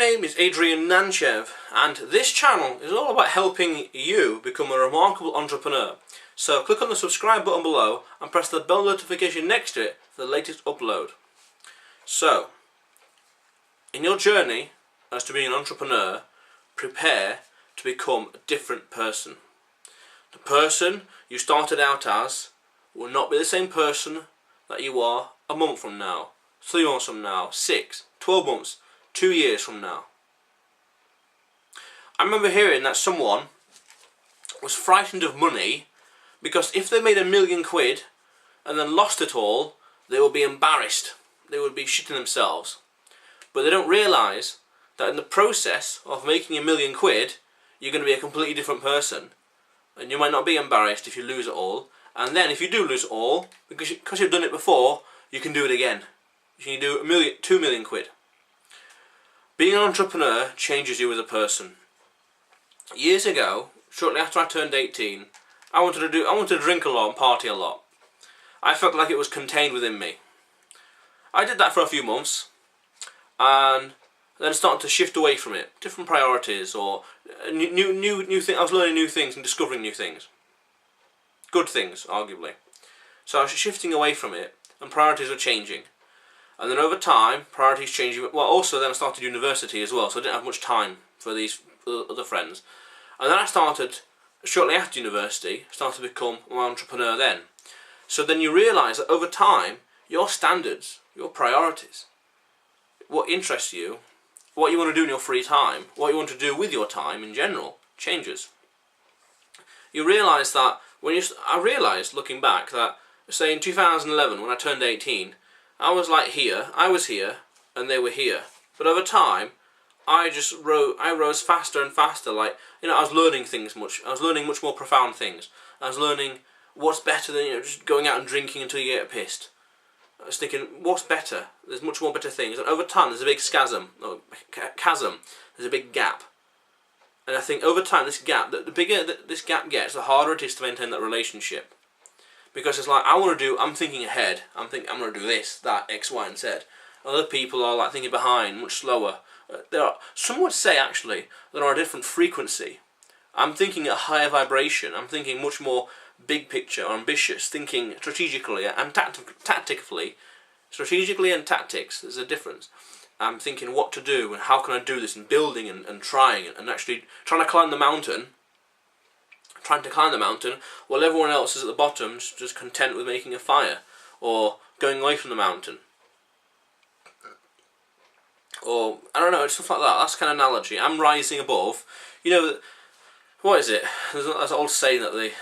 name is Adrian Nantchev, and this channel is all about helping you become a remarkable entrepreneur. So click on the subscribe button below and press the bell notification next to it for the latest upload. So, in your journey as to being an entrepreneur, prepare to become a different person. The person you started out as will not be the same person that you are a month from now, 3 months from now, 6, 12 months, 2 years from now. I remember hearing that someone was frightened of money because if they made £1 million and then lost it all, they would be embarrassed. They would be shitting themselves. But they don't realise that in the process of making £1 million, you're going to be a completely different person. And you might not be embarrassed if you lose it all. And then if you do lose it all, because you've done it before, you can do it again. You can do £2 million. Being an entrepreneur changes you as a person. Years ago, shortly after I turned 18, I wanted to drink a lot and party a lot. I felt like it was contained within me. I did that for a few months, and then started to shift away from it. Different priorities, or new things. I was learning new things and discovering new things. Good things, arguably. So I was shifting away from it, and priorities were changing. And then over time, priorities changing. Well, also then I started university as well, so I didn't have much time for these other friends. And then I started, shortly after university, started to become an entrepreneur then. So then you realise that over time, your standards, your priorities, what interests you, what you want to do in your free time, what you want to do with your time in general, changes. You realise that I realised looking back that, say in 2011 when I turned 18, I was here, and they were here. But over time, I rose faster and faster. Like, I was learning things I was learning much more profound things. I was learning what's better than just going out and drinking until you get pissed. I was thinking, what's better? There's much more better things. And over time, there's a big chasm. There's a big gap. And I think over time, this gap, the bigger this gap gets, the harder it is to maintain that relationship. Because it's like, I'm thinking ahead. I'm going to do this, that, X, Y, and Z. Other people are like thinking behind, much slower. Some would say actually they're on a different frequency. I'm thinking at a higher vibration. I'm thinking much more big picture, ambitious, thinking strategically and tactically. Strategically and tactics, there's a difference. I'm thinking what to do and how can I do this, and building and trying and actually trying to climb the mountain. While everyone else is at the bottom, just content with making a fire or going away from the mountain. Or, I don't know, it's stuff like that. That's kind of analogy. I'm rising above. What is it? There's an old saying that the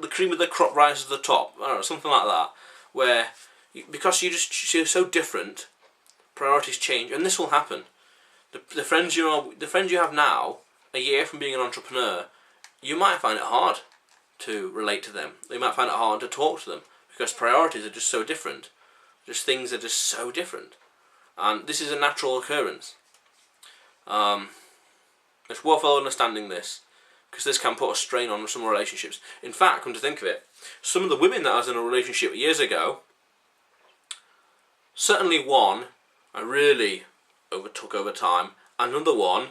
cream of the crop rises to the top. I don't know, something like that. Where, because you're so different, priorities change, and this will happen. The friends you have now, a year from being an entrepreneur, you might find it hard to relate to them. You might find it hard to talk to them because priorities are just so different. Just things are just so different, and this is a natural occurrence. It's worthwhile understanding this, because this can put a strain on some relationships. In fact, come to think of it, some of the women that I was in a relationship years ago, certainly one I really overtook over time. Another one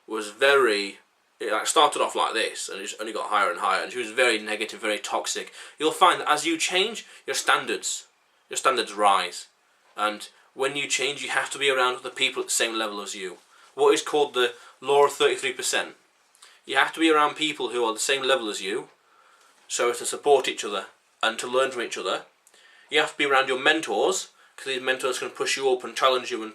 was it started off like this, and it just only got higher and higher, and she was very negative, very toxic. You'll find that as you change, your standards rise, and when you change, you have to be around other people at the same level as you. What is called the law of 33%. You have to be around people who are the same level as you, so as to support each other and to learn from each other. You have to be around your mentors, because these mentors can push you up and challenge you and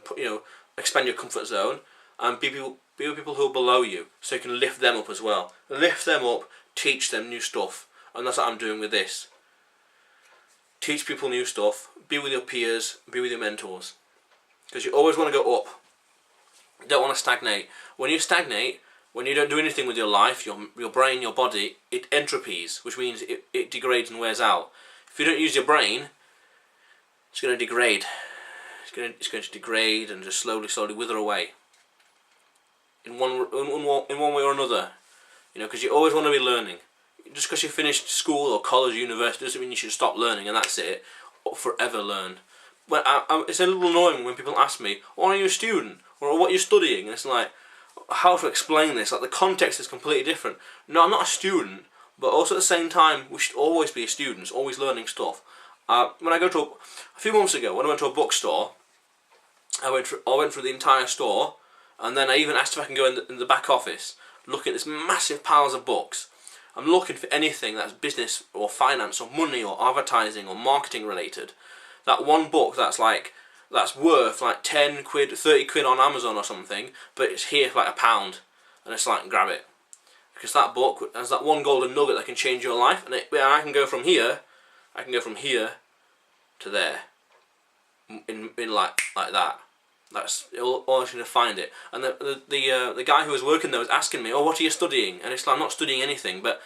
expand your comfort zone, and be people who are below you, so you can lift them up as well. Lift them up, teach them new stuff, and that's what I'm doing with this. Teach people new stuff, be with your peers, be with your mentors. Because you always want to go up. You don't want to stagnate. When you stagnate, when you don't do anything with your life, your brain, your body, it entropies, which means it degrades and wears out. If you don't use your brain, it's going to degrade. It's going to degrade and just slowly wither away. In one way or another. Because you always want to be learning. Just because you finished school or college or university doesn't mean you should stop learning and that's it. Or forever learn. it's a little annoying when people ask me, "Oh, are you a student?" or "What are you studying?" And it's like, how to explain this? Like, the context is completely different. No, I'm not a student, but also at the same time, we should always be students, always learning stuff. When I go to a few months ago, when I went to a bookstore, I went through the entire store, and then I even asked if I can go in the back office, look at this massive piles of books. I'm looking for anything that's business or finance or money or advertising or marketing related. That one book that's worth like 10 quid, 30 quid on Amazon or something, but it's here for like £1, and it's like, grab it. Because that book has that one golden nugget that can change your life, and I can go from here to there, in like that. That's all I need to find it. And the guy who was working there was asking me, "Oh, what are you studying?" And it's like, I'm not studying anything, but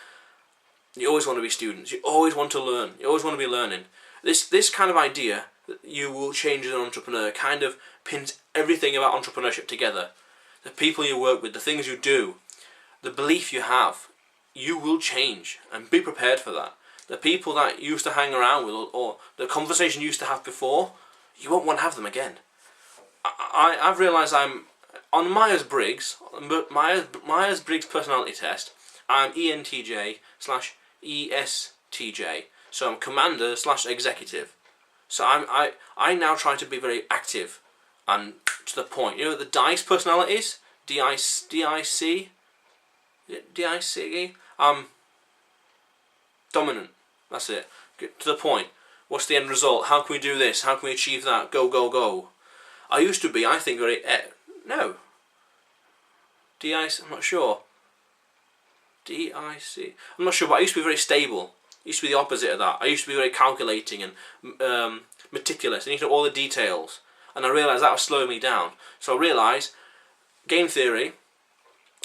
you always want to be students. You always want to learn. You always want to be learning. This kind of idea that you will change as an entrepreneur kind of pins everything about entrepreneurship together. The people you work with, the things you do, the belief you have, you will change, and be prepared for that. The people that you used to hang around with, or the conversation you used to have before, you won't want to have them again. I've realised I'm on Myers-Briggs personality test. I'm ENTJ/ESTJ, so I'm commander/executive. So I now try to be very active and to the point. You know the DICE personalities, DIC. Dominant. That's it. Get to the point. What's the end result? How can we do this? How can we achieve that? Go, go, go. I used to be, I think, very... no. I'm not sure. DIC. I'm not sure, but I used to be very stable. I used to be the opposite of that. I used to be very calculating and meticulous. I need to know all the details. And I realised that was slowing me down. So I realised, game theory,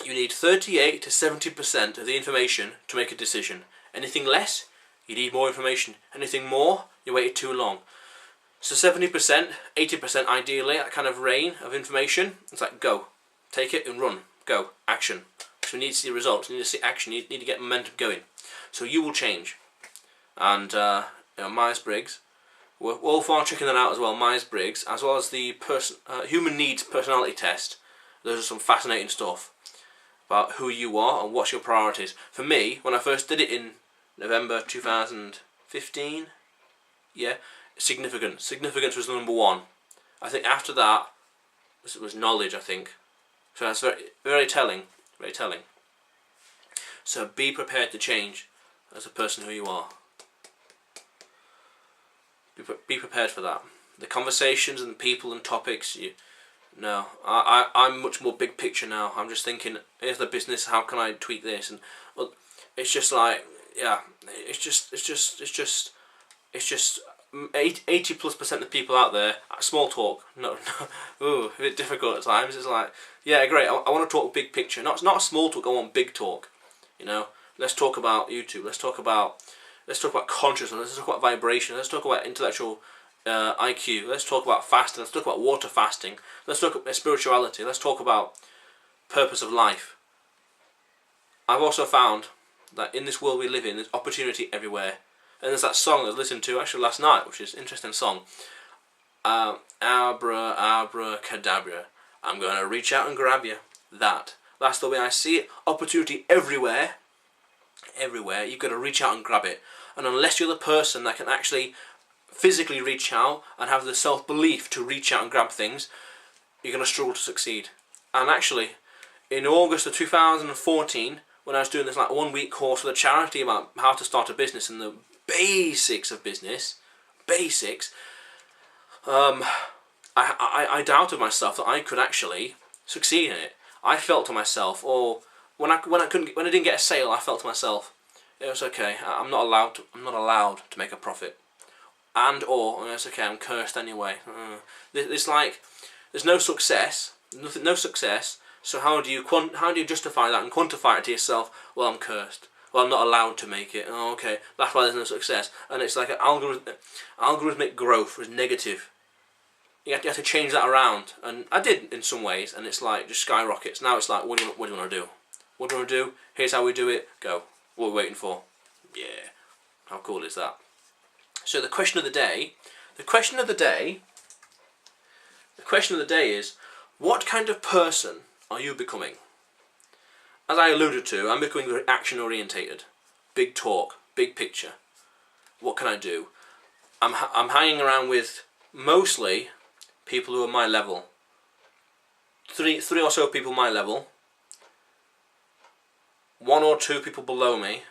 you need 38 to 70% of the information to make a decision. Anything less, you need more information. Anything more, you waited too long. So 70%, 80% ideally, that kind of reign of information, it's like, go. Take it and run. Go. Action. So we need to see results, we need to see action, you need to get momentum going. So you will change. And Myers-Briggs, we're all far checking that out as well, Myers-Briggs, as well as the human needs personality test. Those are some fascinating stuff about who you are and what's your priorities. For me, when I first did it in November 2015, yeah, significance was the number one. I think after that was knowledge, I think. So that's very, very telling, very telling. So be prepared to change as a person who you are. Be prepared for that. The conversations and the people and topics, I'm much more big picture now. I'm just thinking, here's the business, how can I tweak this? And well, it's just like, yeah, it's just 80+% of the people out there, small talk, no, ooh, a bit difficult at times. It's like, yeah, great, I want to talk big picture. Not small talk, I want big talk. You know, let's talk about YouTube, let's talk about consciousness, let's talk about vibration, let's talk about intellectual IQ, let's talk about fasting, let's talk about water fasting, let's talk about spirituality, let's talk about purpose of life. I've also found that in this world we live in, there's opportunity everywhere. And there's that song I was listening to actually last night, which is an interesting song. Abracadabra, I'm going to reach out and grab you. That's the way I see it. Opportunity everywhere. Everywhere. You've got to reach out and grab it. And unless you're the person that can actually physically reach out and have the self-belief to reach out and grab things, you're going to struggle to succeed. And actually, in August of 2014, when I was doing this like 1 week course with a charity about how to start a business and the basics of business, I doubted myself that I could actually succeed in it. I felt to myself, or when I didn't get a sale, I felt to myself, it was okay. I'm not allowed to make a profit, or it's okay. I'm cursed anyway. It's like there's no success, no success. So how do you justify that and quantify it to yourself? Well, I'm cursed. Well, I'm not allowed to make it. Oh, okay, that's why there's no success. And it's like an algorithmic growth is negative. You have to change that around, and I did in some ways. And it's like just skyrockets. Now it's like, what do you want to do? What do you want to do? Here's how we do it. Go. What are we waiting for? Yeah. How cool is that? So the question of the day question of the day is, what kind of person are you becoming? As I alluded to, I'm becoming very action orientated. Big talk, big picture. What can I do? I'm hanging around with mostly people who are my level. Three or so people my level. 1 or 2 people below me.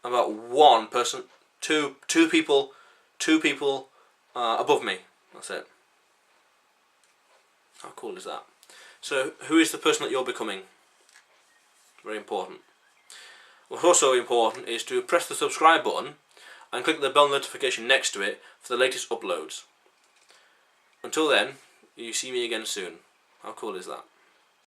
About 1 person, two people above me. That's it. How cool is that? So, who is the person that you're becoming? Very important. What's also important is to press the subscribe button and click the bell notification next to it for the latest uploads. Until then, you see me again soon. How cool is that?